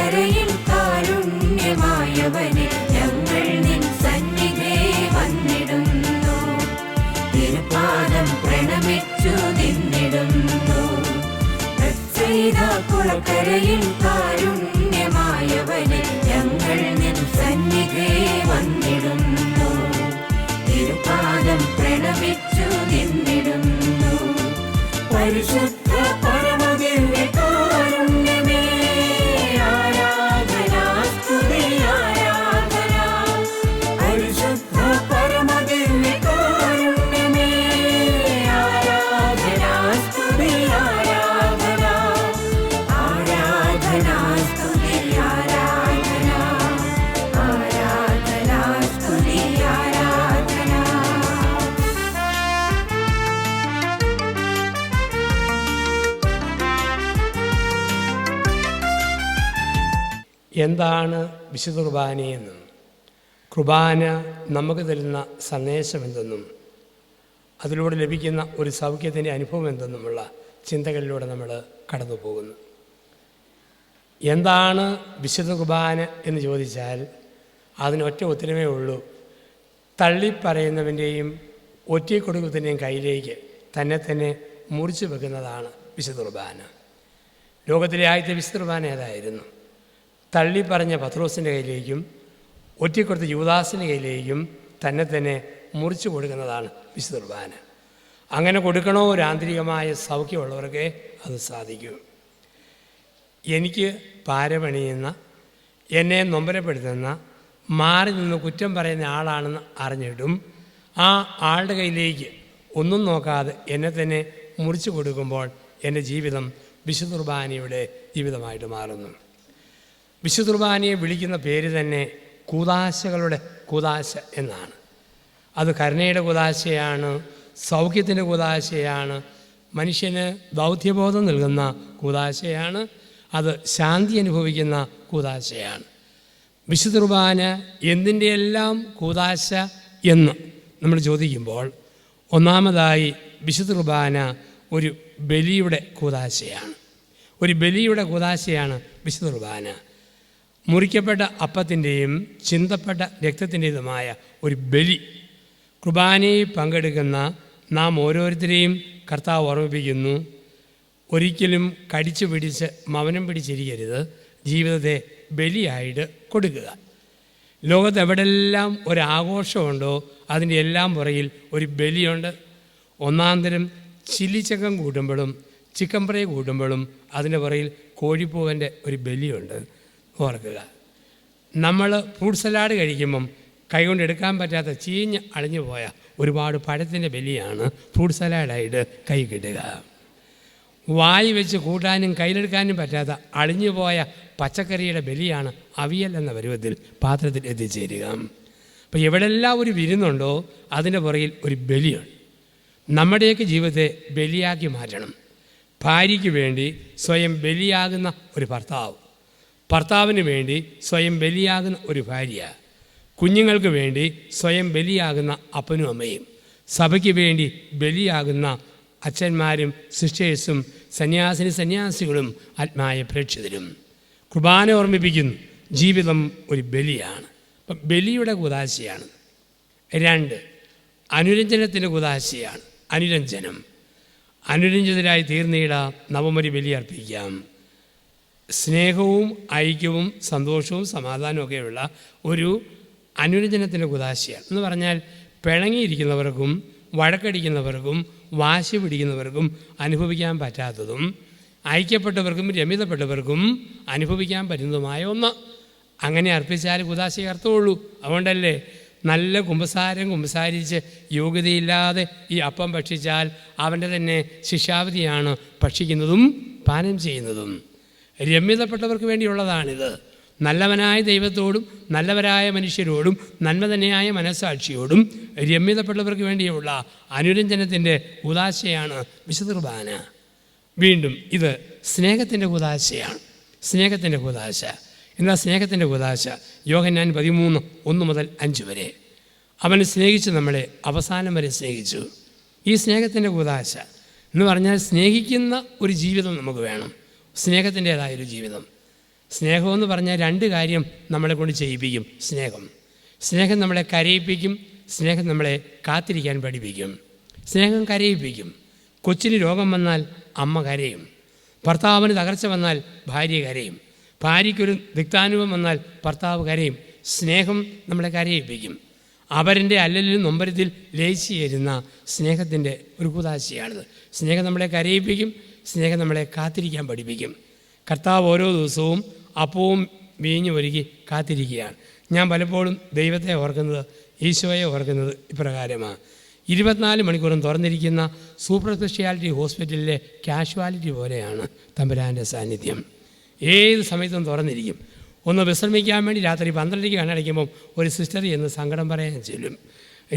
കുളക്കരയിൽ കാരുണ്യമായവനെ ഞങ്ങൾ നിൻ സന്നിധേ വന്നിടുന്നു. തിരുപാദം പ്രണമിച്ചു നിന്നിടുന്നു. കുളക്കരയിൽ കാരുണ്യമായവനെ ഞങ്ങൾ നിൻ സന്നിധേ വന്നിടുന്നു. തിരുപാദം പ്രണമിച്ചു നിന്നിടുന്നു. പരിശുദ്ധ പരമദിവ്യ കാരുണ്യമേ ആരാധന സ്തുതി ആരാധന. പരിശുദ്ധ പരമദിവ്യ കാരുണ്യമേ ആരാധന സ്തുതി ആരാധന. ആരാധന സ്തുതി ആരാധന. ആരാധന സ്തുതി ആരാധന. എന്താണ് വിശുദ്ധ കുർബാനയെന്നും കുർബാന നമുക്ക് തരുന്ന സന്ദേശം എന്തെന്നും അതിലൂടെ ലഭിക്കുന്ന ഒരു സൗഖ്യത്തിൻ്റെ അനുഭവം എന്തെന്നുമുള്ള ചിന്തകളിലൂടെ നമ്മൾ കടന്നു പോകുന്നു. എന്താണ് വിശുദ്ധ കുർബാന എന്ന് ചോദിച്ചാൽ അതിനൊറ്റ ഉത്തരമേ ഉള്ളൂ. തള്ളിപ്പറയുന്നവൻ്റെയും ഒറ്റിക്കൊടുക്കത്തിൻ്റെയും കയ്യിലേക്ക് തന്നെ മുറിച്ചു വെക്കുന്നതാണ് വിശുദ്ധ കുർബാന. ലോകത്തിലെ ആദ്യത്തെ വിശുദ്ധ കുർബാന ഏതായിരുന്നു? തള്ളിപ്പറഞ്ഞ പത്രോസിൻ്റെ കയ്യിലേക്കും ഒറ്റിക്കൊടുത്ത യൂദാസിൻ്റെ കയ്യിലേക്കും തന്നെ മുറിച്ചു കൊടുക്കുന്നതാണ് വിശുദ്ധ കുർബാന. അങ്ങനെ കൊടുക്കണോ ഒരു ആന്തരികമായ സൗഖ്യമുള്ളവർക്ക് അത് സാധിക്കും. എനിക്ക് പാരപണിയുന്ന, എന്നെ നൊമ്പരപ്പെടുത്തുന്ന, മാറി നിന്ന് കുറ്റം പറയുന്ന ആളാണെന്ന് അറിഞ്ഞിട്ടും ആ ആളുടെ കയ്യിലേക്ക് ഒന്നും നോക്കാതെ എന്നെ തന്നെ മുറിച്ചു കൊടുക്കുമ്പോൾ എൻ്റെ ജീവിതം വിശുദ്ധ കുർബാനയുടെ ജീവിതമായിട്ട് മാറുന്നു. വിശുദ്ധ കുർബാനയെ വിളിക്കുന്ന പേര് തന്നെ കൂദാശകളുടെ കൂദാശ എന്നാണ്. അത് കരുണയുടെ കൂദാശയാണ്, സൗഖ്യത്തിൻ്റെ കൂദാശയാണ്, മനുഷ്യന് ദൗത്യബോധം നൽകുന്ന കൂദാശയാണ്, അത് ശാന്തി അനുഭവിക്കുന്ന കൂദാശയാണ്. വിശുദ്ധ കുർബാന എന്തിൻ്റെയെല്ലാം കൂദാശ എന്ന് നമ്മൾ ചോദിക്കുമ്പോൾ ഒന്നാമതായി വിശുദ്ധ കുർബാന ഒരു ബലിയുടെ കൂദാശയാണ്. ഒരു ബലിയുടെ കൂദാശയാണ് വിശുദ്ധ കുർബാന. മുറിക്കപ്പെട്ട അപ്പത്തിൻ്റെയും ചിന്തപ്പെട്ട രക്തത്തിൻ്റെതുമായ ഒരു ബലി. കുർബാനയിൽ പങ്കെടുക്കുന്ന നാം ഓരോരുത്തരെയും കർത്താവ് ഓർമ്മിപ്പിക്കുന്നു, ഒരിക്കലും കടിച്ചു പിടിച്ച് മൗനം പിടിച്ചിരിക്കരുത്, ജീവിതത്തെ ബലിയായിട്ട് കൊടുക്കുക. ലോകത്ത് എവിടെല്ലാം ഒരാഘോഷമുണ്ടോ അതിൻ്റെ എല്ലാം പുറകിൽ ഒരു ബലിയുണ്ട്. ഒന്നാം തരം ചില്ലിച്ചക്കം കൂട്ടുമ്പോഴും ചിക്കൻ ഫ്രൈ കൂട്ടുമ്പോഴും അതിൻ്റെ പുറകിൽ കോഴിപ്പൂവൻ്റെ ഒരു ബലിയുണ്ട്. ഓർക്കുക, നമ്മൾ ഫ്രൂട്ട് സലാഡ് കഴിക്കുമ്പം കൈകൊണ്ട് എടുക്കാൻ പറ്റാത്ത ചീഞ്ഞ് അളിഞ്ഞു പോയ ഒരുപാട് പഴത്തിൻ്റെ ബലിയാണ് ഫ്രൂട്ട് സലാഡായിട്ട് കൈ കിട്ടുക. വായി വെച്ച് കൂട്ടാനും കയ്യിലെടുക്കാനും പറ്റാത്ത അളിഞ്ഞു പോയ പച്ചക്കറിയുടെ ബലിയാണ് അവിയൽ എന്ന പരുവത്തിൽ പാത്രത്തിൽ എത്തിച്ചേരുക. അപ്പോൾ എവിടെല്ലാം ഒരു വിരുന്നുണ്ടോ അതിൻ്റെ പുറകിൽ ഒരു ബലിയുണ്ട്. നമ്മുടെയൊക്കെ ജീവിതത്തെ ബലിയാക്കി മാറ്റണം. ഭാര്യയ്ക്ക് വേണ്ടി സ്വയം ബലിയാകുന്ന ഒരു ഭർത്താവ്, ഭർത്താവിന് വേണ്ടി സ്വയം ബലിയാകുന്ന ഒരു ഭാര്യ, കുഞ്ഞുങ്ങൾക്ക് വേണ്ടി സ്വയം ബലിയാകുന്ന അപ്പനും അമ്മയും, സഭയ്ക്ക് വേണ്ടി ബലിയാകുന്ന അച്ഛന്മാരും സിസ്റ്റേഴ്സും സന്യാസിനികളും ആത്മായ പ്രേക്ഷിതരും. കുർബാന ഓർമ്മിപ്പിക്കുന്നു, ജീവിതം ഒരു ബലിയാണ്. അപ്പം ബലിയുടെ കൂദാശയാണ്. 2, അനുരഞ്ജനത്തിൻ്റെ കൂദാശയാണ്. അനുരഞ്ജിതരായി തീർന്നിടാം, നവമൊരു ബലി അർപ്പിക്കാം. സ്നേഹവും ഐക്യവും സന്തോഷവും സമാധാനവും ഒക്കെയുള്ള ഒരു അനുരഞ്ജനത്തിൻ്റെ കൂദാശയാണ്. എന്ന് പറഞ്ഞാൽ പിണങ്ങിയിരിക്കുന്നവർക്കും വഴക്കടിക്കുന്നവർക്കും വാശി പിടിക്കുന്നവർക്കും അനുഭവിക്കാൻ പറ്റാത്തതും ഐക്യപ്പെട്ടവർക്കും രമിതപ്പെട്ടവർക്കും അനുഭവിക്കാൻ പറ്റുന്നതുമായ ഒന്ന്. അങ്ങനെ അർപ്പിച്ചാൽ കൂദാശയെ അർത്ഥമുള്ളൂ. അതുകൊണ്ടല്ലേ നല്ല കുമ്പസാരിച്ച് യോഗ്യതയില്ലാതെ ഈ അപ്പം ഭക്ഷിച്ചാൽ അവൻ്റെ തന്നെ ശിക്ഷാവിധിയാണ് ഭക്ഷിക്കുന്നതും പാനം ചെയ്യുന്നതും. രമ്യതപ്പെട്ടവർക്ക് വേണ്ടിയുള്ളതാണിത്. നല്ലവനായ ദൈവത്തോടും നല്ലവരായ മനുഷ്യരോടും നന്മ തന്നെയായ മനസ്സാക്ഷിയോടും രമ്യതപ്പെട്ടവർക്ക് വേണ്ടിയുള്ള അനുരഞ്ജനത്തിൻ്റെ കൂദാശയാണ് വിശുദ്ധ കുർബാന. വീണ്ടും ഇത് സ്നേഹത്തിൻ്റെ കൂദാശയാണ്. സ്നേഹത്തിൻ്റെ കൂദാശ. എന്താ സ്നേഹത്തിൻ്റെ കൂദാശ? യോഹന്നാൻ 13:1-5 വരെ. അവൻ സ്നേഹിച്ചു, നമ്മളെ അവസാനം വരെ സ്നേഹിച്ചു. ഈ സ്നേഹത്തിൻ്റെ കൂദാശ എന്ന് പറഞ്ഞാൽ സ്നേഹിക്കുന്ന ഒരു ജീവിതം നമുക്ക് വേണം. സ്നേഹത്തിൻ്റേതായൊരു ജീവിതം. സ്നേഹമെന്ന് പറഞ്ഞാൽ രണ്ട് കാര്യം നമ്മളെ കൊണ്ട് ചെയ്യിപ്പിക്കും. സ്നേഹം നമ്മളെ കരയിപ്പിക്കും, സ്നേഹം നമ്മളെ കാത്തിരിക്കാൻ പഠിപ്പിക്കും. സ്നേഹം കരയിപ്പിക്കും. കൊച്ചിന് രോഗം വന്നാൽ അമ്മ കരയും, ഭർത്താവിന് തകർച്ച വന്നാൽ ഭാര്യ കരയും, ഭാര്യയ്ക്കൊരു ദിക്താനുഭവം വന്നാൽ ഭർത്താവ് കരയും. സ്നേഹം നമ്മളെ കരയിപ്പിക്കും. അവരൻ്റെ അല്ലലിലും നൊമ്പരത്തിൽ ലയിച്ചു ചേരുന്ന സ്നേഹത്തിൻ്റെ ഒരു കൂതാശയാണിത്. സ്നേഹം നമ്മളെ കരയിപ്പിക്കും, സ്നേഹം നമ്മളെ കാത്തിരിക്കാൻ പഠിപ്പിക്കും. കർത്താവ് ഓരോ ദിവസവും അപ്പവും വീഞ്ഞു ഒരുക്കി കാത്തിരിക്കുകയാണ്. ഞാൻ പലപ്പോഴും ദൈവത്തെ ഓർക്കുന്നത്, ഈശോയെ ഓർക്കുന്നത് ഇപ്രകാരമാണ്. 24 മണിക്കൂറും തുറന്നിരിക്കുന്ന സൂപ്പർ സ്പെഷ്യാലിറ്റി ഹോസ്പിറ്റലിലെ കാഷ്വാലിറ്റി പോലെയാണ് തമ്പുരാൻ്റെ സാന്നിധ്യം. ഏത് സമയത്തും തുറന്നിരിക്കും. ഒന്ന് വിശ്രമിക്കാൻ വേണ്ടി രാത്രി 12-ക്ക് കണ്ണടയ്ക്കുമ്പം ഒരു സിസ്റ്റർ എന്ന് സങ്കടം പറയാൻ ചെല്ലും.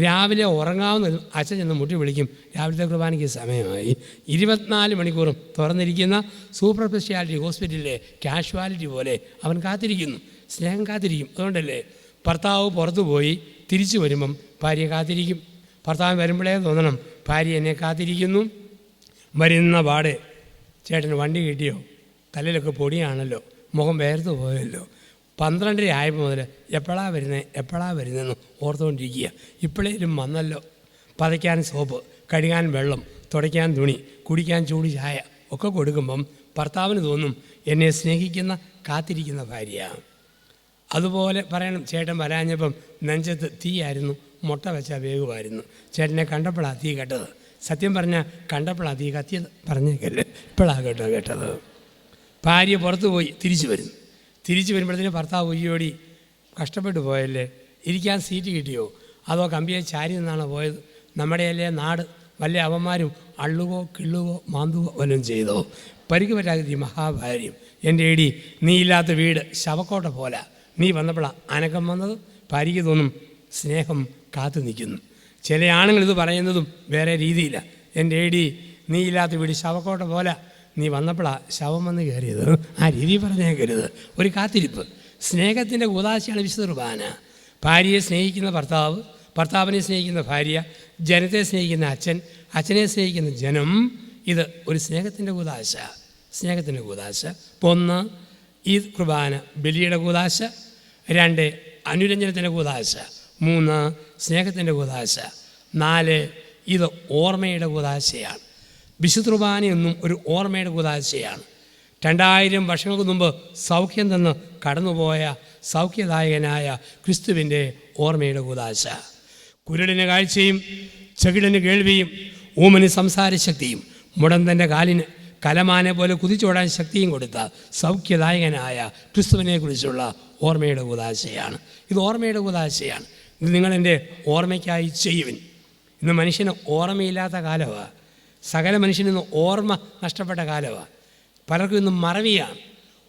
രാവിലെ ഉറങ്ങാവുന്ന അച്ഛൻ ചെന്ന് മുട്ടി വിളിക്കും, രാവിലത്തെ കുർബാനയ്ക്ക് സമയമായി. 24 മണിക്കൂറും തുറന്നിരിക്കുന്ന സൂപ്പർ സ്പെഷ്യാലിറ്റി ഹോസ്പിറ്റലിലെ കാഷ്വാലിറ്റി പോലെ അവൻ കാത്തിരിക്കുന്നു. സ്നേഹം കാത്തിരിക്കും. അതുകൊണ്ടല്ലേ ഭർത്താവ് പുറത്തു പോയി തിരിച്ചു വരുമ്പം ഭാര്യ കാത്തിരിക്കും. ഭർത്താവ് വരുമ്പോഴേ തോന്നണം ഭാര്യ എന്നെ കാത്തിരിക്കുന്നു. വരുന്ന പാടെ ചേട്ടന് വണ്ടി കിട്ടിയോ, തലയിലൊക്കെ പൊടിയാണല്ലോ, മുഖം വേർത്ത് പോയല്ലോ, 12:30 ആയപ്പോൾ മുതൽ എപ്പോഴാണ് വരുന്നതെന്ന് ഓർത്തുകൊണ്ടിരിക്കുക. ഇപ്പോഴേലും വന്നല്ലോ. പതയ്ക്കാൻ സോപ്പ്, കഴുകാൻ വെള്ളം, തുടയ്ക്കാൻ തുണി, കുടിക്കാൻ ചൂട് ചായ ഒക്കെ കൊടുക്കുമ്പം ഭർത്താവിന് തോന്നും എന്നെ സ്നേഹിക്കുന്ന കാത്തിരിക്കുന്ന ഭാര്യ. അതുപോലെ പറയണം, ചേട്ടൻ വരാഞ്ഞപ്പം നെഞ്ചത്ത് തീയായിരുന്നു, മുട്ട വെച്ചാൽ വേഗമായിരുന്നു. ചേട്ടനെ കണ്ടപ്പോഴാണ് തീ കേട്ടത്. സത്യം പറഞ്ഞാൽ കണ്ടപ്പോഴാണ് തീ കത്തിയത് പറഞ്ഞേക്കല്ലേ, ഇപ്പോഴാണ് കേട്ടത്. ഭാര്യ പുറത്തു പോയി തിരിച്ചു വരുമ്പോഴത്തേന് ഭർത്താവ് ഉയ്യോടി കഷ്ടപ്പെട്ടു പോയല്ലേ, ഇരിക്കാൻ സീറ്റ് കിട്ടിയോ, അതോ കമ്പിയെ ചാരി നിന്നാണോ പോയത്? നമ്മുടെയല്ലേ നാട്, വല്ല അവന്മാരും അള്ളുകോ കിള്ളുകോ മാന്തുകോ വല്ലതും ചെയ്തോ? പരിക്ക് പറ്റാതെ മഹാഭാര്യം. എൻ്റെ എടി, നീ ഇല്ലാത്ത വീട് ശവക്കോട്ട പോലെ, നീ വന്നപ്പോഴാണ് അനക്കം വന്നത്. ഭാര്യയ്ക്ക് തോന്നും സ്നേഹം കാത്തു നിൽക്കുന്നു. ചില ആണുങ്ങൾ ഇത് പറയുന്നതും വേറെ രീതിയില്ല. എൻ്റെ എടി, നീ ഇല്ലാത്ത വീട് ശവക്കോട്ട പോലെ, നീ വന്നപ്പോഴാണ് ശവം വന്ന് കയറിയത്. ആ രീതി പറഞ്ഞേക്കരുത്. ഒരു കാത്തിരിപ്പ്. സ്നേഹത്തിൻ്റെ കൂതാശയാണ് വിശുദ്ധ കുർബാന. ഭാര്യയെ സ്നേഹിക്കുന്ന ഭർത്താവ്, ഭർത്താവിനെ സ്നേഹിക്കുന്ന ഭാര്യ, ജനത്തെ സ്നേഹിക്കുന്ന അച്ഛൻ, അച്ഛനെ സ്നേഹിക്കുന്ന ജനം. ഇത് ഒരു സ്നേഹത്തിൻ്റെ കൂതാശ. ഒന്ന്, ഈ കുർബാന ബലിയുടെ കൂതാശ. 2, അനുരഞ്ജനത്തിൻ്റെ കൂതാശ. 3, സ്നേഹത്തിൻ്റെ കൂതാശ. 4, ഇത് ഓർമ്മയുടെ കൂതാശയാണ്. വിശുദ്ധ കുർബാനയൊന്നും ഒരു ഓർമ്മയുടെ കൂതാശയാണ്. 2000 വർഷങ്ങൾക്ക് മുമ്പ് സൗഖ്യം തന്ന് കടന്നുപോയ സൗഖ്യദായകനായ ക്രിസ്തുവിൻ്റെ ഓർമ്മയുടെ കൂതാശ. കുരുടന് കാഴ്ചയും ചെകിടന് കേൾവിയും ഊമന് സംസാരശക്തിയും മുടന്തൻ്റെ കാലിന് കലമാനെ പോലെ കുതിച്ചോടാൻ ശക്തിയും കൊടുത്ത സൗഖ്യദായകനായ ക്രിസ്തുവിനെക്കുറിച്ചുള്ള ഓർമ്മയുടെ കൂതാശയാണ്. ഇത് ഓർമ്മയുടെ കൂതാശയാണ്. ഇത് നിങ്ങളെൻ്റെ ഓർമ്മയ്ക്കായി ചെയ്യുവിൻ. ഇന്ന് മനുഷ്യന് ഓർമ്മയില്ലാത്ത കാലമാണ്. സകല മനുഷ്യനിന്ന് ഓർമ്മ നഷ്ടപ്പെട്ട കാലമാണ്. പലർക്കും ഇന്ന് മറവിയാണ്.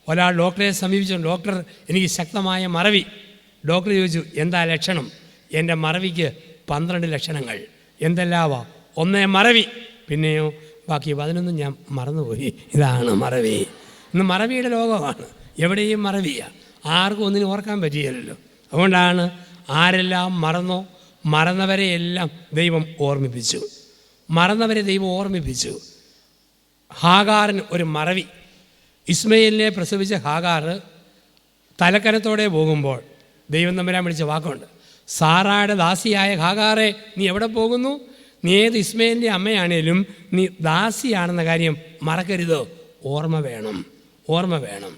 ഒരാൾ ഡോക്ടറെ സമീപിച്ചു, ഡോക്ടർ എനിക്ക് ശക്തമായ മറവി. ഡോക്ടർ ചോദിച്ചു, എന്താ ലക്ഷണം? എൻ്റെ മറവിക്ക് 12 ലക്ഷണങ്ങൾ. എന്തെല്ലാവാ? 1 മറവി, പിന്നെയോ ബാക്കി 11 ഞാൻ മറന്നുപോയി. ഇതാണ് മറവി. ഇന്ന് മറവിയുടെ ലോകമാണ്. എവിടെയും മറവിയാണ്. ആർക്കും ഒന്നിനും ഓർക്കാൻ പറ്റിയല്ലോ. അതുകൊണ്ടാണ് ആരെല്ലാം മറന്നോ മറന്നവരെയെല്ലാം ദൈവം ഓർമ്മിപ്പിച്ചു. ഹാഗാറിന് ഒരു മറവി. ഇസ്മയിലിനെ പ്രസവിച്ച ഹാഗാർ തലക്കനത്തോടെ പോകുമ്പോൾ ദൈവം തമ്പുരാൻ വിളിച്ച വാക്കുണ്ട്, സാറായുടെ ദാസിയായ ഹാഗാറെ, നീ എവിടെ പോകുന്നു? നീ ഏത് ഇസ്മയിലിൻ്റെ അമ്മയാണേലും നീ ദാസിയാണെന്ന കാര്യം മറക്കരുത്. ഓർമ്മ വേണം.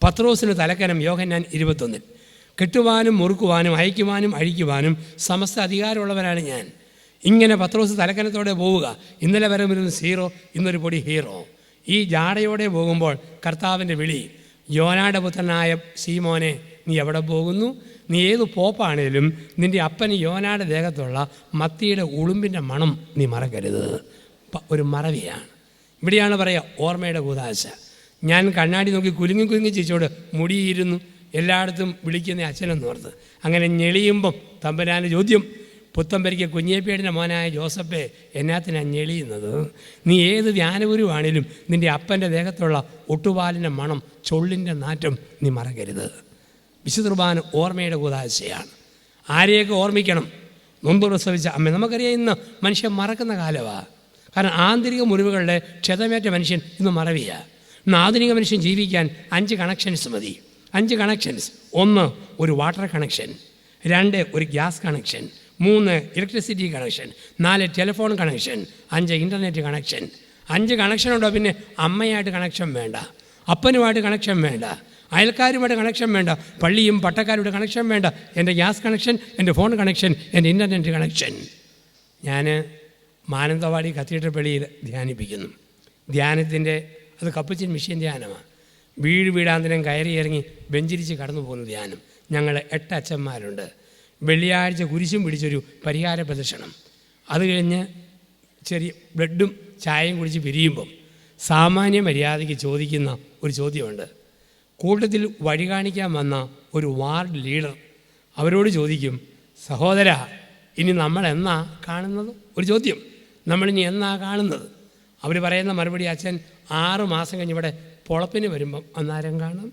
പത്രോസിന് തലക്കനം. യോഹന്നാൻ 21. കെട്ടുവാനും മുറുക്കുവാനും അയക്കുവാനും അഴിക്കുവാനും സമസ്ത അധികാരമുള്ളവരാണ് ഞാൻ. ഇങ്ങനെ പത്രോസ് തലക്കനത്തോടെ പോവുക. ഇന്നലെ വരെ ഒരു 0, ഇന്നൊരു പൊടി ഹീറോ. ഈ ജാടയോടെ പോകുമ്പോൾ കർത്താവിൻ്റെ വിളി, യോനായുടെ പുത്രനായ ശീമോനെ, നീ എവിടെ പോകുന്നു? നീ ഏത് പോപ്പാണേലും നിൻ്റെ അപ്പന് യോനായുടെ ദേഹത്തുള്ള മത്തിയുടെ ഉളുമ്പിൻ്റെ മണം നീ മറക്കരുത്. ഒരു മറവിയാണ്. ഇവിടെയാണ് പറയുക ഓർമ്മയുടെ കൂതാശ. ഞാൻ കണ്ണാടി നോക്കി കുലുങ്ങി ചിരിച്ചോട് മുടിയിരുന്നു എല്ലായിടത്തും വിളിക്കുന്ന അച്ഛനെന്നോർത്ത്. അങ്ങനെ ഞെളിയുമ്പം തമ്പുരാൻ്റെ ചോദ്യം, പുത്തമ്പരിക്ക് കുഞ്ഞേപ്പിയുടെ മോനായ ജോസഫേ, എന്നാത്തിനാണ് ഞെളിയുന്നത്? നീ ഏത് ധ്യാനഗുരുവാണേലും നിൻ്റെ അപ്പൻ്റെ ദേഹത്തുള്ള ഒട്ടുപാലിൻ്റെ മണം, ചൊള്ളിൻ്റെ നാറ്റം നീ മറക്കരുത്. വിശുദ്ധ കുർബാന ഓർമ്മയുടെ കൂതാശയാണ്. ആരെയൊക്കെ ഓർമ്മിക്കണം? നൊന്ത് പ്രസവിച്ച അമ്മ. നമുക്കറിയാം ഇന്ന് മനുഷ്യൻ മറക്കുന്ന കാലമാണ്. കാരണം ആന്തരിക മുറിവുകളുടെ ക്ഷതമേറ്റ മനുഷ്യൻ ഇന്ന് മറവിയാണ്. ഇന്ന് ആധുനിക മനുഷ്യൻ ജീവിക്കാൻ 5 കണക്ഷൻസ് മതി. 5 കണക്ഷൻസ്. 1 ഒരു വാട്ടർ കണക്ഷൻ, 2 ഒരു gas connection, 3 electricity connection, 4 telephone connection, 5 internet connection. 5 connection ഉണ്ടോ പിന്നെ അമ്മയായിട്ട് കണക്ഷൻ വേണ്ട, അപ്പനുമായിട്ട് കണക്ഷൻ വേണ്ട, അയൽക്കാരുമായിട്ട് കണക്ഷൻ വേണ്ട, പള്ളിയും പട്ടക്കാരുടെ കണക്ഷൻ വേണ്ട. എൻ്റെ ഗ്യാസ് കണക്ഷൻ, എൻ്റെ ഫോൺ കണക്ഷൻ, എൻ്റെ ഇൻ്റർനെറ്റ് കണക്ഷൻ. ഞാൻ മാനന്തവാടി കത്തീഡ്രൽ പള്ളിയിൽ ധ്യാനിപ്പിക്കുന്നു. ധ്യാനത്തിൻ്റെ അത് കപ്പുച്ചിൻ മിഷ്യൻ ധ്യാനമാണ്. വീടാന്തരം കയറി ഇറങ്ങി ബെഞ്ചിരിച്ച് കടന്നു പോകുന്ന ധ്യാനം. ഞങ്ങൾ 8 അച്ഛന്മാരുണ്ട്. വെള്ളിയാഴ്ച കുരിശും പിടിച്ചൊരു പരിഹാര പ്രദർശനം. അത് കഴിഞ്ഞ് ചെറിയ ബ്രെഡും ചായയും കുടിച്ച് പിരിയുമ്പം സാമാന്യ മര്യാദയ്ക്ക് ചോദിക്കുന്ന ഒരു ചോദ്യമുണ്ട്. കൂട്ടത്തിൽ വഴി കാണിക്കാൻ വന്ന ഒരു വാർഡ് ലീഡർ അവരോട് ചോദിക്കും, സഹോദര ഇനി നമ്മൾ എന്നാ കാണുന്നത്? ഒരു ചോദ്യം, നമ്മളിനി എന്നാ കാണുന്നത്? അവർ പറയുന്ന മറുപടി, അച്ഛൻ 6 മാസം കഴിഞ്ഞ് ഇവിടെ പൊളപ്പിന് വരുമ്പം അന്നേരം കാണും.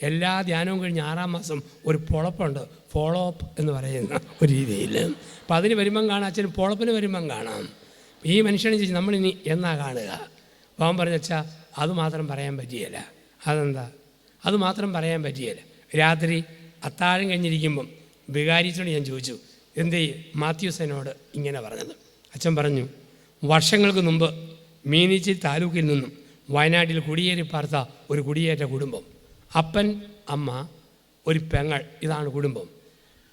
എല്ലാ ധ്യാനവും കഴിഞ്ഞ് 6-ാം മാസം ഒരു പൊളപ്പുണ്ട്, ഫോളോ അപ്പ് എന്ന് പറയുന്ന ഒരു രീതിയിൽ. അപ്പം അതിന് വരുമ്പം കാണാം, അച്ഛൻ പൊളപ്പിന് വരുമ്പം കാണാം. ഈ മനുഷ്യനെ ചോദിച്ചു നമ്മളിനി എന്നാ കാണുക? അവൻ പറഞ്ഞാൽ അതുമാത്രം പറയാൻ പറ്റിയല്ല. അതെന്താ? അതുമാത്രം പറയാൻ പറ്റിയല്ല. രാത്രി അത്താഴം കഴിഞ്ഞിരിക്കുമ്പം വികാരിച്ചോട് ഞാൻ ചോദിച്ചു, എന്തേ മാത്യൂസനോട് ഇങ്ങനെ പറഞ്ഞത്? അച്ഛൻ പറഞ്ഞു, വർഷങ്ങൾക്ക് മുമ്പ് മീനിച്ചി താലൂക്കിൽ നിന്നും വയനാട്ടിൽ കുടിയേറി പാർത്ത ഒരു കുടിയേറ്റ കുടുംബം. അപ്പൻ, അമ്മ, ഒരു പെങ്ങൾ, ഇതാണ് കുടുംബം.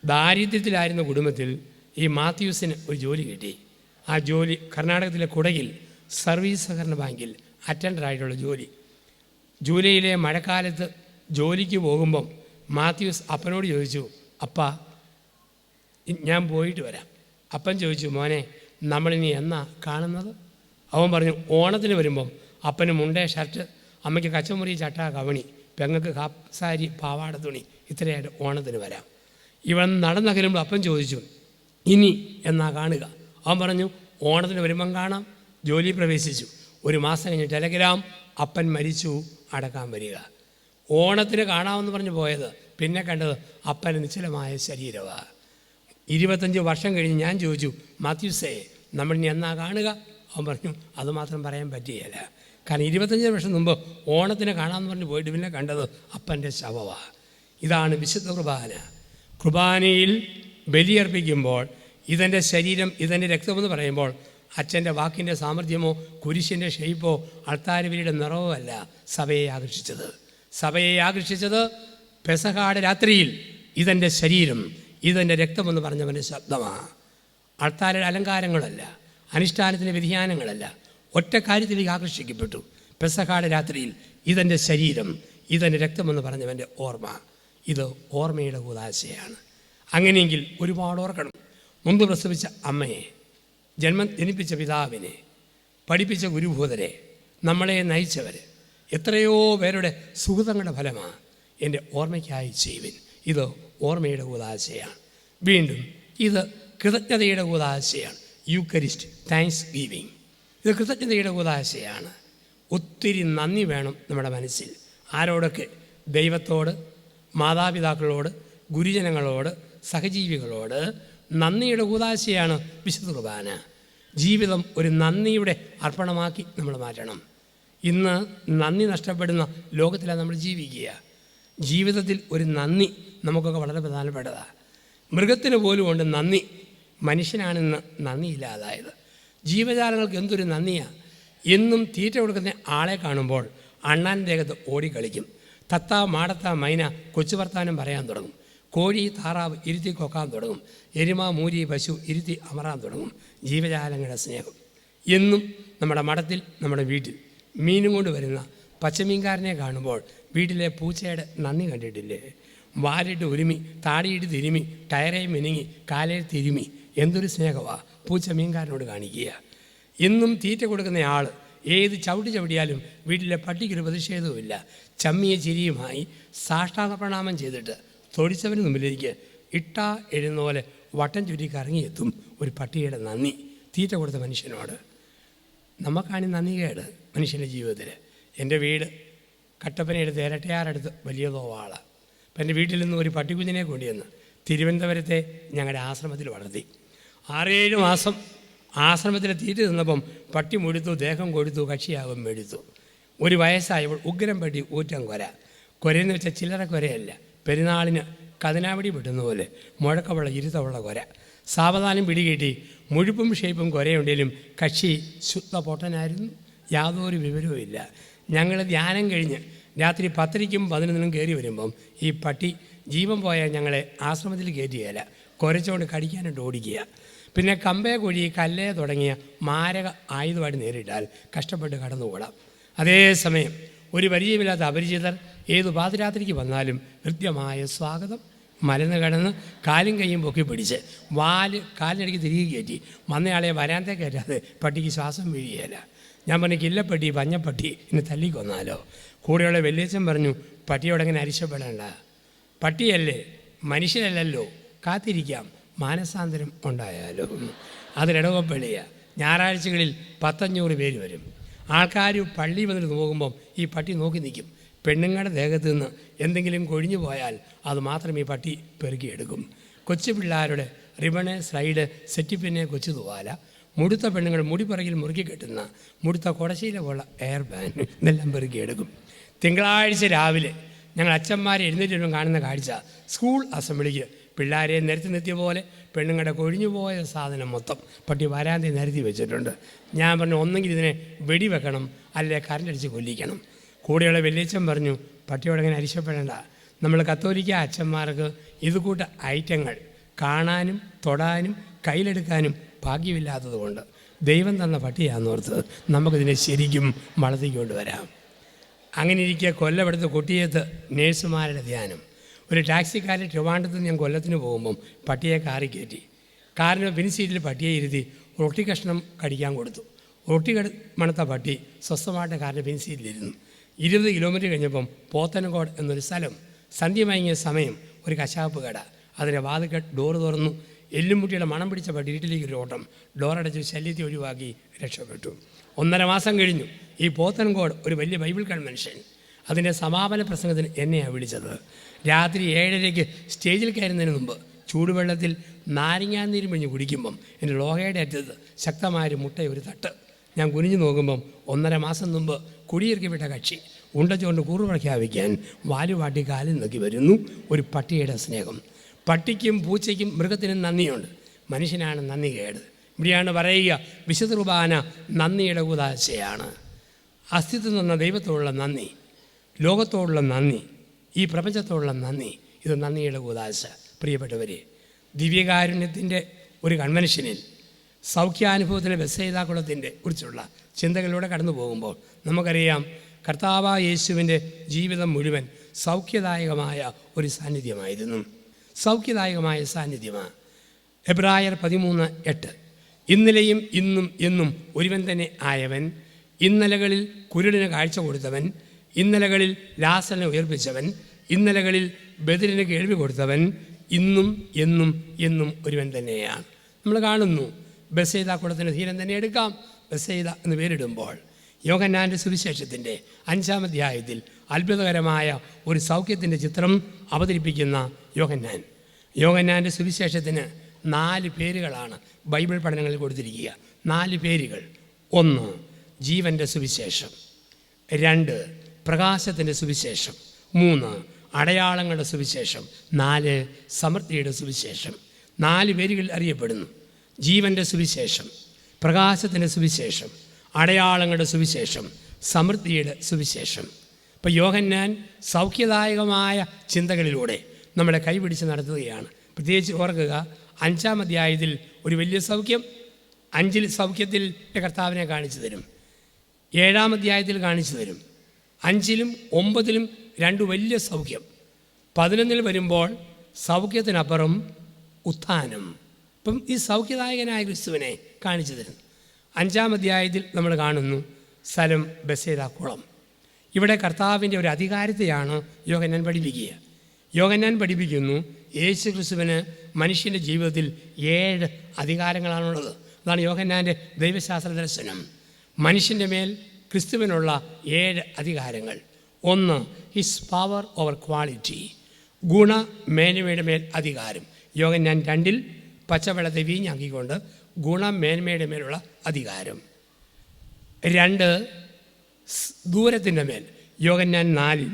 ദാരിദ്ര്യത്തിലായിരുന്ന കുടുംബത്തിൽ ഈ മാത്യൂസിന് ഒരു ജോലി കിട്ടി. ആ ജോലി കർണാടകത്തിലെ കുടകിൽ സർവീസ് സഹകരണ ബാങ്കിൽ അറ്റൻഡറായിട്ടുള്ള ജോലി. ജൂലൈയിലെ മഴക്കാലത്ത് ജോലിക്ക് പോകുമ്പം മാത്യൂസ് അപ്പനോട് ചോദിച്ചു, അപ്പാ ഞാൻ പോയിട്ട് വരാം. അപ്പൻ ചോദിച്ചു, മോനെ നമ്മളിനി എന്നാ കാണുന്നത്? അവൻ പറഞ്ഞു, ഓണത്തിന് വരുമ്പം അപ്പന് മുണ്ടേ ഷർട്ട്, അമ്മയ്ക്ക് കച്ചമുറി ചട്ട കവണി, പെങ്ങൾക്ക് കാപ്സാരി പാവാട തുണി, ഇത്രയായിട്ട് ഓണത്തിന് വരാം. ഇവൻ നടന്നകലുമ്പോൾ അപ്പൻ ചോദിച്ചു, ഇനി എന്നാ കാണുക? അവൻ പറഞ്ഞു, ഓണത്തിന് വരുമ്പം കാണാം. ജോലി പ്രവേശിച്ചു. 1 മാസം കഴിഞ്ഞ് ടെലഗ്രാം, അപ്പൻ മരിച്ചു, അടക്കാൻ വരിക. ഓണത്തിന് കാണാമെന്ന് പറഞ്ഞ് പോയത്, പിന്നെ കണ്ടത് അപ്പന് നിശ്ചലമായ ശരീരമാണ്. 25 വർഷം കഴിഞ്ഞ് ഞാൻ ചോദിച്ചു, മാത്യൂസേ നമ്മളിനി എന്നാ കാണുക? അവൻ പറഞ്ഞു, അതുമാത്രം പറയാൻ പറ്റുകയില്ല. കാരണം 25 വർഷം മുമ്പ് ഓണത്തിന് കാണാമെന്ന് പറഞ്ഞ് പോയിട്ട് പിന്നെ കണ്ടത് അപ്പൻ്റെ ശവമാണ്. ഇതാണ് വിശുദ്ധ കുർബാന. കുർബാനയിൽ ബലിയർപ്പിക്കുമ്പോൾ ഇതെൻ്റെ ശരീരം, ഇതെൻ്റെ രക്തമെന്ന് പറയുമ്പോൾ അച്ഛൻ്റെ വാക്കിൻ്റെ സാമർഥ്യമോ കുരിശിൻ്റെ ഷെയ്പ്പോ അൾത്താരബലിയുടെ നിറവോ അല്ല സഭയെ ആകർഷിച്ചത്. സഭയെ ആകർഷിച്ചത് പെസഹായുടെ രാത്രിയിൽ ഇതെൻ്റെ ശരീരം, ഇതെൻ്റെ രക്തമെന്ന് പറഞ്ഞവൻ്റെ ശബ്ദമാണ്. അൾത്താരയുടെ അലങ്കാരങ്ങളല്ല, അനുഷ്ഠാനത്തിൻ്റെ വ്യതിയാനങ്ങളല്ല, ഒറ്റ കാര്യത്തിലേക്ക് ആകർഷിക്കപ്പെട്ടു. പെസഹായുടെ രാത്രിയിൽ ഇതെൻ്റെ ശരീരം, ഇതെൻ്റെ രക്തമെന്ന് പറഞ്ഞവൻ്റെ ഓർമ്മ. ഇത് ഓർമ്മയുടെ കൂദാശയാണ്. അങ്ങനെയെങ്കിൽ ഒരുപാട് ഓർക്കണം. മുമ്പ് പ്രസവിച്ച അമ്മയെ, ജനിപ്പിച്ച പിതാവിനെ, പഠിപ്പിച്ച ഗുരുഭൂതരെ, നമ്മളെ നയിച്ചവർ, എത്രയോ പേരുടെ സുഹൃതങ്ങളുടെ ഫലമാണ്. എൻ്റെ ഓർമ്മയ്ക്കായി ചെയ്യുവിൻ. ഇത് ഓർമ്മയുടെ കൂദാശയാണ്. വീണ്ടും ഇത് കൃതജ്ഞതയുടെ കൂദാശയാണ്. യൂക്കരിസ്റ്റ്, താങ്ക്സ് ഗീവിങ്, ഇത് കൃതജ്ഞതയുടെ കൂദാശയാണ്. ഒത്തിരി നന്ദി വേണം നമ്മുടെ മനസ്സിൽ. ആരോടൊക്കെ? ദൈവത്തോട്, മാതാപിതാക്കളോട്, ഗുരുജനങ്ങളോട്, സഹജീവികളോട്. നന്ദിയുടെ കൂദാശയാണ് വിശുദ്ധ കുർബാന. ജീവിതം ഒരു നന്ദിയുടെ അർപ്പണമാക്കി നമ്മൾ മാറ്റണം. ഇന്ന് നന്ദി നഷ്ടപ്പെടുന്ന ലോകത്തിലാണ് നമ്മൾ ജീവിക്കുക. ജീവിതത്തിൽ ഒരു നന്ദി നമുക്കൊക്കെ വളരെ പ്രധാനപ്പെട്ടതാണ്. മൃഗത്തിന് പോലും ഉണ്ട് നന്ദി. മനുഷ്യനാണിന്ന് നന്ദിയില്ലാതായത്. ജീവജാലങ്ങൾക്ക് എന്തൊരു നന്ദിയാണ്. എന്നും തീറ്റ കൊടുക്കുന്ന ആളെ കാണുമ്പോൾ അണ്ണാൻ ദേഹത്ത് ഓടിക്കളിക്കും. തത്ത, മാടത്ത, മൈന കൊച്ചു വർത്താനം പറയാൻ തുടങ്ങും. കോഴി, താറാവ് ഇരുത്തി കൊക്കാൻ തുടങ്ങും. എരുമ, മൂരി, പശു ഇരുത്തി അമറാൻ തുടങ്ങും. ജീവജാലങ്ങളുടെ സ്നേഹം എന്നും നമ്മുടെ മഠത്തിൽ, നമ്മുടെ വീട്ടിൽ മീനും കൊണ്ട് വരുന്ന പച്ചമീൻകാരനെ കാണുമ്പോൾ വീട്ടിലെ പൂച്ചയുടെ നന്ദി കണ്ടിട്ടില്ലേ? വാലിട്ട് ഉരുമി, താടിയിട്ട് തിരുമി, ടയറേയും മിനുങ്ങി, കാലയിൽ തിരുമി. എന്തൊരു സ്നേഹമാണ് പൂച്ച മീൻകാരനോട് കാണിക്കുക. എന്നും തീറ്റ കൊടുക്കുന്ന ആൾ ഏത് ചവിട്ടിയാലും വീട്ടിലെ പട്ടിക്കൊരു പ്രതിഷേധവുമില്ല. ചമ്മിയ ചിരിയുമായി സാഷ്ടാംഗ പ്രണാമം ചെയ്തിട്ട് തൊടിച്ചവന് മുമ്പിലേക്ക് ഇട്ടാ എഴുന്ന പോലെ വട്ടം ചുറ്റി കറങ്ങിയെത്തും ഒരു പട്ടിയുടെ നന്ദി തീറ്റ കൊടുത്ത മനുഷ്യനോട്. നമുക്കാണ് നന്ദികേട് മനുഷ്യൻ്റെ ജീവിതത്തിൽ. എൻ്റെ വീട് കട്ടപ്പനയെടുത്ത് ഇരട്ടയാറടുത്ത് വലിയ തോവാള. അപ്പം എൻ്റെ വീട്ടിൽ നിന്ന് ഒരു പട്ടിക്കുഞ്ഞിനെ കൊണ്ടുവന്ന് തിരുവനന്തപുരത്തെ ഞങ്ങളുടെ ആശ്രമത്തിൽ വളർത്തി. 6-7 മാസം ആശ്രമത്തിൽ തീറ്റ തിന്നപ്പം പട്ടി മുഴുത്തു, ദേഹം കൊടുത്തു, കക്ഷിയാകും മെടുത്തു. ഒരു വയസ്സായപ്പോൾ ഉഗ്രം പട്ടി ഊറ്റം കൊര. കൊരയെന്ന് വെച്ചാൽ ചില്ലറ കൊരയല്ല, പെരുന്നാളിന് കതിനാവടി വെട്ടുന്ന പോലെ മുഴക്കമുള്ള ഇരുത്തമുള്ള കൊര. സാവധാനം പിടികിട്ടി. മുഴുപ്പും ഷേപ്പും കൊരയുണ്ടെങ്കിലും കക്ഷി ശുദ്ധ പൊട്ടനായിരുന്നു, യാതൊരു വിവരവും ഇല്ല. ഞങ്ങൾ ധ്യാനം കഴിഞ്ഞ് രാത്രി 10:30ക്കും 11:00നും കയറി വരുമ്പം ഈ പട്ടി ജീവൻ പോയാൽ ഞങ്ങളെ ആശ്രമത്തിൽ കയറ്റുകയില്ല, കുരച്ചുകൊണ്ട് കടിക്കാനായിട്ട് ഓടിക്കുക. പിന്നെ കമ്പേ കുഴി കല്ലേ തുടങ്ങിയ മാരക ആയുധമായിട്ട് നേരിട്ടാൽ കഷ്ടപ്പെട്ട് കടന്നുകൂടാം. അതേസമയം ഒരു പരിചയമില്ലാത്ത അപരിചിതർ ഏത് പാതിരാത്രിക്ക് വന്നാലും ഹൃദ്യമായ സ്വാഗതം. മലന്ന് കിടന്ന് കാലും കൈയും പൊക്കി പിടിച്ച് വാല് കാലിനടിക്ക് തിരികെ കയറ്റി വന്നയാളെ വരാന്തേ കയറ്റാതെ പട്ടിക്ക് ശ്വാസം വീഴുകയില്ല. ഞാൻ പറഞ്ഞു, കില്ലപ്പട്ടി പഞ്ഞപ്പട്ടി ഇന്ന് തല്ലിക്കൊന്നാലോ? കൂടെയുള്ള വെല്ലിയച്ഛൻ പറഞ്ഞു, പട്ടിയോടങ്ങനെ അരിശപ്പെടേണ്ട, പട്ടിയല്ലേ മനുഷ്യരല്ലല്ലോ, കാത്തിരിക്കാം, മാനസാന്തരം ഉണ്ടായാലോ. അതിലിടവപ്പള്ളിയ ഞായറാഴ്ചകളിൽ 100-500 പേര് വരും. ആൾക്കാർ പള്ളി വന്നിട്ട് നോക്കുമ്പം ഈ പട്ടി നോക്കി നിൽക്കും. പെണ്ണുങ്ങളുടെ ദേഹത്ത് നിന്ന് എന്തെങ്കിലും കൊഴിഞ്ഞു പോയാൽ അത് മാത്രം ഈ പട്ടി പെറുക്കിയെടുക്കും. കൊച്ചു പിള്ളേരുടെ റിബണ്, സ്ലൈഡ്, സെറ്റിപ്പിന്നെ, കൊച്ചു തുവാല, മുടുത്ത പെണ്ണുങ്ങൾ മുടിപ്പിറകിൽ മുറുക്കി കെട്ടുന്ന മുടുത്ത കുടശീല പോലുള്ള എയർ ബാൻഡ് ഇതെല്ലാം പെറുക്കിയെടുക്കും. തിങ്കളാഴ്ച രാവിലെ ഞങ്ങൾ അച്ഛന്മാരെ എഴുന്നേറ്റ് കാണുന്ന കാഴ്ച, സ്കൂൾ അസംബ്ലിക്ക് പിള്ളേരെ നിരത്തി നിർത്തിയ പോലെ പെണ്ണുങ്ങളുടെ കൊഴിഞ്ഞുപോയ സാധനം മൊത്തം പട്ടി വരാന്തേ നിരത്തി വെച്ചിട്ടുണ്ട്. ഞാൻ പറഞ്ഞു, ഒന്നെങ്കിൽ ഇതിനെ വെടിവെക്കണം, അല്ലെ കറണ്ടടിച്ച് കൊല്ലിക്കണം. കൂടെയുള്ള വെല്ലിയച്ഛൻ പറഞ്ഞു, പട്ടിയോടങ്ങനെ അരിശപ്പെടേണ്ട, നമ്മൾ കത്തോലിക്ക അച്ഛന്മാർക്ക് ഇതുകൂട്ട ഐറ്റങ്ങൾ കാണാനും തൊടാനും കയ്യിലെടുക്കാനും ഭാഗ്യമില്ലാത്തത് കൊണ്ട് ദൈവം തന്ന പട്ടിയാണെന്നോർത്ത് നമുക്കിതിനെ ശരിക്കും വളർത്തിക്കൊണ്ട് വരാം. അങ്ങനെ ഇരിക്കുക കൊല്ലപ്പെടുത്ത കൊട്ടിയത്ത് നേഴ്സുമാരുടെ ധ്യാനം. ഒരു ടാക്സിക്കാരൻ ട്രിവാൻഡ്രത്ത് ഞാൻ കൊല്ലത്തിന് പോകുമ്പം പട്ടിയെ കാറി കയറ്റി. കാറിന് പിൻസീറ്റിൽ പട്ടിയെ ഇരുത്തി റൊട്ടി കഷ്ണം കടിക്കാൻ കൊടുത്തു. റൊട്ടി മണത്ത പട്ടി സ്വസ്ഥമായിട്ട് കാറിൻ്റെ പിൻസീറ്റിലിരുന്നു. 20 കിലോമീറ്റർ കഴിഞ്ഞപ്പം പോത്തനക്കോട് എന്നൊരു സ്ഥലം. സന്ധ്യ മയങ്ങിയ സമയം ഒരു കശാപ്പ് കട. അതിൻ്റെ വാതിൽക്കൽ ഡോറ് തുറന്നു. എല്ലുമുട്ടിയുടെ മണം പിടിച്ച പട്ടി വീട്ടിലേക്ക് ഒരു ഓട്ടം. ഡോറടച്ച് ശല്യത്തെ ഒഴിവാക്കി രക്ഷപ്പെട്ടു. 1.5 മാസം കഴിഞ്ഞു. ഈ പോത്തൻകോട് ഒരു വലിയ ബൈബിൾ കൺവെൻഷൻ, അതിൻ്റെ സമാപന പ്രസംഗത്തിന് എന്നെയാണ് വിളിച്ചത്. രാത്രി 7:30 സ്റ്റേജിൽ കയറുന്നതിന് മുമ്പ് ചൂടുവെള്ളത്തിൽ നാരങ്ങാനീരും പിഴിഞ്ഞ് കുടിക്കുമ്പം എൻ്റെ ലോഹയുടെ അറ്റത്ത് ശക്തമായൊരു മുട്ടയൊരു തട്ട്. ഞാൻ കുനിഞ്ഞു നോക്കുമ്പം 1.5 മാസം മുമ്പ് കുടിയിറക്കി വിട്ട കക്ഷി ഉണ്ടച്ചുകൊണ്ട് കൂറ് പ്രഖ്യാപിക്കാൻ വാലുവാട്ടി കാലിൽ നോക്കി വരുന്നു. ഒരു പട്ടിയുടെ സ്നേഹം. പട്ടിക്കും പൂച്ചയ്ക്കും മൃഗത്തിനും നന്ദിയുണ്ട്, മനുഷ്യനാണ് നന്ദി കേട്. ഇവിടെയാണ് പറയുക, വിശുദ്ധ കുർബാന നന്ദിയുടെ കൂദാശയാണ്. അസ്തിത്വം തന്ന ദൈവത്തോടുള്ള നന്ദി, ലോകത്തോടുള്ള നന്ദി, ഈ പ്രപഞ്ചത്തോടുള്ള നന്ദി, ഇത് നന്ദിയുടെ കൂദാശ. പ്രിയപ്പെട്ടവരെ, ദിവ്യകാരുണ്യത്തിൻ്റെ ഒരു കൺവെൻഷനിൽ സൗഖ്യാനുഭവത്തിൻ്റെ ബെത്സയിദാകുളത്തിൻ്റെ കുറിച്ചുള്ള ചിന്തകളിലൂടെ കടന്നു പോകുമ്പോൾ നമുക്കറിയാം, കർത്താവായ യേശുവിൻ്റെ ജീവിതം മുഴുവൻ സൗഖ്യദായകമായ ഒരു സാന്നിധ്യമായിരുന്നു. സൗഖ്യദായകമായ സാന്നിധ്യമാണ്. എബ്രായർ 13:8 ഇന്നലെയും ഇന്നും എന്നും ഒരുവൻ തന്നെ ആയവൻ, ഇന്നലകളിൽ കുരുടിന് കാഴ്ച കൊടുത്തവൻ, ഇന്നലകളിൽ ലാസനെ ഉയർപ്പിച്ചവൻ, ഇന്നലകളിൽ ബദിരിന് കേൾവി കൊടുത്തവൻ, ഇന്നും എന്നും എന്നും ഒരുവൻ തന്നെയാണ്. നമ്മൾ കാണുന്നു, ബെത്സയിദാകുളത്തിൻ്റെ ധീരം തന്നെ എടുക്കാം. ബെത്സയിദ എന്ന് പേരിടുമ്പോൾ യോഹന്നാൻ്റെ സുവിശേഷത്തിൻ്റെ 5-ാം അധ്യായത്തിൽ അത്ഭുതകരമായ ഒരു സൗഖ്യത്തിൻ്റെ ചിത്രം അവതരിപ്പിക്കുന്ന യോഹന്നാൻ്റെ സുവിശേഷത്തിന് 4 പേരുകളാണ് ബൈബിൾ പഠനങ്ങളിൽ കൊടുത്തിരിക്കുക. 4 പേരുകൾ. 1 ജീവൻ്റെ സുവിശേഷം, 2 പ്രകാശത്തിൻ്റെ സുവിശേഷം, 3 അടയാളങ്ങളുടെ സുവിശേഷം, 4 സമൃദ്ധിയുടെ സുവിശേഷം. 4 പേരുകൾ അറിയപ്പെടുന്നു. ജീവൻ്റെ സുവിശേഷം, പ്രകാശത്തിൻ്റെ സുവിശേഷം, അടയാളങ്ങളുടെ സുവിശേഷം, സമൃദ്ധിയുടെ സുവിശേഷം. ഇപ്പോൾ യോഹന്നാൻ സൗഖ്യദായകമായ ചിന്തകളിലൂടെ നമ്മളെ കൈപിടിച്ച് നടത്തുകയാണ്. പ്രത്യേകിച്ച് ഓർക്കുക, 5-ാം അധ്യായത്തിൽ ഒരു വലിയ സൗഖ്യം, 5 സൗഖ്യത്തിൽ കർത്താവിനെ കാണിച്ചു തരും. 7-ാം അധ്യായത്തിൽ കാണിച്ചു തരും. 5-ലും 9-ലും 2 വലിയ സൗഖ്യം. 11-ൽ വരുമ്പോൾ സൗഖ്യത്തിനപ്പുറം ഉത്ഥാനം. ഇപ്പം ഈ സൗഖ്യദായകനായ ക്രിസ്തുവിനെ കാണിച്ചു തരുന്നു. 5-ാം അധ്യായത്തിൽ നമ്മൾ കാണുന്നു സ്ഥലം ബെത്സയിദാകുളം. ഇവിടെ കർത്താവിൻ്റെ ഒരു അധികാരത്തെയാണ് യോഹന്നാൻ പഠിപ്പിക്കുക. യോഹന്നാൻ പഠിപ്പിക്കുന്നു, യേശു ക്രിസ്തുവിന് മനുഷ്യൻ്റെ ജീവിതത്തിൽ 7 അധികാരങ്ങളാണുള്ളത്. അതാണ് യോഹന്നാൻ്റെ ദൈവശാസ്ത്ര ദർശനം. മനുഷ്യൻ്റെ മേൽ ക്രിസ്തുവിനുള്ള 7 അധികാരങ്ങൾ. 1 ഹിസ് പവർ ഓവർ ക്വാളിറ്റി, ഗുണമേന്മയുടെ മേൽ അധികാരം. യോഹന്നാൻ 2-ൽ പച്ചവെള്ളത്തെ വീഞ്ഞാക്കിക്കൊണ്ട് ഗുണമേന്മയുടെ മേലുള്ള അധികാരം. 2 ദൂരത്തിൻ്റെ മേൽ. യോഹന്നാൻ 4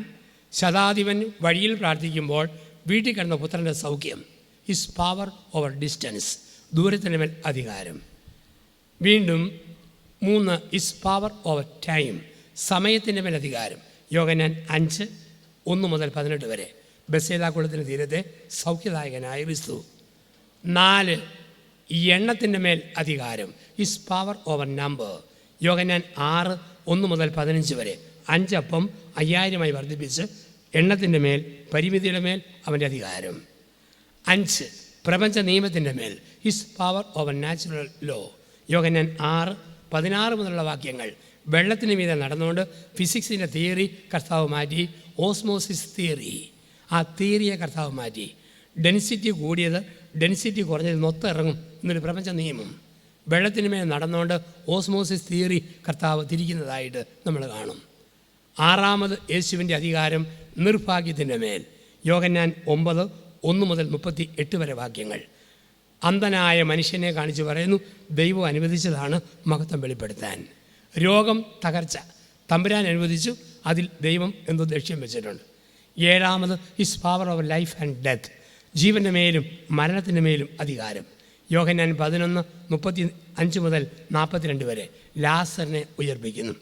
ശതാധിപൻ വഴിയിൽ പ്രാർത്ഥിക്കുമ്പോൾ വീട്ടിൽ കിടന്ന പുത്രൻ്റെ സൗഖ്യം. ഹിസ് പവർ ഓവർ ഡിസ്റ്റൻസ്, ദൂരത്തിൻ്റെ മേൽ അധികാരം. വീണ്ടും 3 ഇസ് പവർ ഓവർ ടൈം, സമയത്തിൻ്റെ മേൽ അധികാരം. യോഹന്നാൻ 5 1 മുതൽ 18 വരെ. ബെസേദാ കുളത്തിന് തീരത്തെ സൗഖ്യദായകനായ ക്രിസ്തു. 4 എണ്ണത്തിൻ്റെ മേൽ അധികാരം. His power over number. Yohannan 6 1 മുതൽ 15 വരെ. 5 അപ്പം 5000 വർദ്ധിപ്പിച്ച് എണ്ണത്തിൻ്റെ മേൽ, പരിമിതിയുടെ മേൽ അവൻ്റെ അധികാരം. 5 പ്രപഞ്ച നിയമത്തിൻ്റെ മേൽ. His power over natural law. Yohannan 6 16 മുതലുള്ള വാക്യങ്ങൾ. വെള്ളത്തിന് മീതെ നടന്നുകൊണ്ട് ഫിസിക്സിൻ്റെ തിയറി കർത്താവ് മാറ്റി. ഓസ്മോസിസ് തിയറി, ആ തിയറിയെ കർത്താവ് മാറ്റി. ഡെൻസിറ്റി കൂടിയത് ഡെൻസിറ്റി കുറഞ്ഞത് നൊത്തിറങ്ങും എന്നൊരു പ്രപഞ്ച നിയമം. വെള്ളത്തിന് മേൽ നടന്നുകൊണ്ട് ഓസ്മോസിസ് തിയറി കർത്താവ് തിരിക്കുന്നതായിട്ട് നമ്മൾ കാണും. 6 യേശുവിൻ്റെ അധികാരം നിർഭാഗ്യത്തിൻ്റെ മേൽ. യോഹന്നാൻ 9 1 മുതൽ 38 വരെ വാക്യങ്ങൾ. അന്ധനായ മനുഷ്യനെ കാണിച്ച് പറയുന്നു, ദൈവം അനുവദിച്ചതാണ് മഹത്വം വെളിപ്പെടുത്താൻ. രോഗം, തകർച്ച തമ്പുരാൻ അനുവദിച്ചു, അതിൽ ദൈവം എന്തോ ലക്ഷ്യം വെച്ചിട്ടുണ്ട്. 7 his power over life and death, ജീവൻ്റെ മേലും മരണത്തിൻ്റെ മേലും അധികാരം. യോഹന്നാൻ 11 35 മുതൽ 42 വരെ. ലാസറിനെ ഉയർപ്പിക്കുന്നു.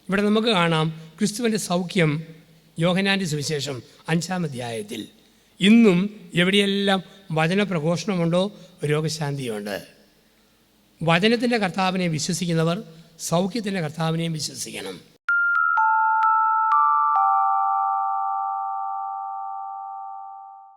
ഇവിടെ നമുക്ക് കാണാം ക്രിസ്തുവിൻ്റെ സൗഖ്യം. യോഹന്നാൻ്റെ സുവിശേഷം 5-ാം അധ്യായത്തിൽ ഇന്നും എവിടെയെല്ലാം വചനപ്രഘോഷണമുണ്ടോ രോഗശാന്തിയുണ്ട്. വചനത്തിൻ്റെ കർത്താവിനെ വിശ്വസിക്കുന്നവർ സൗഖ്യത്തിൻ്റെ കർത്താവിനെയും വിശ്വസിക്കണം.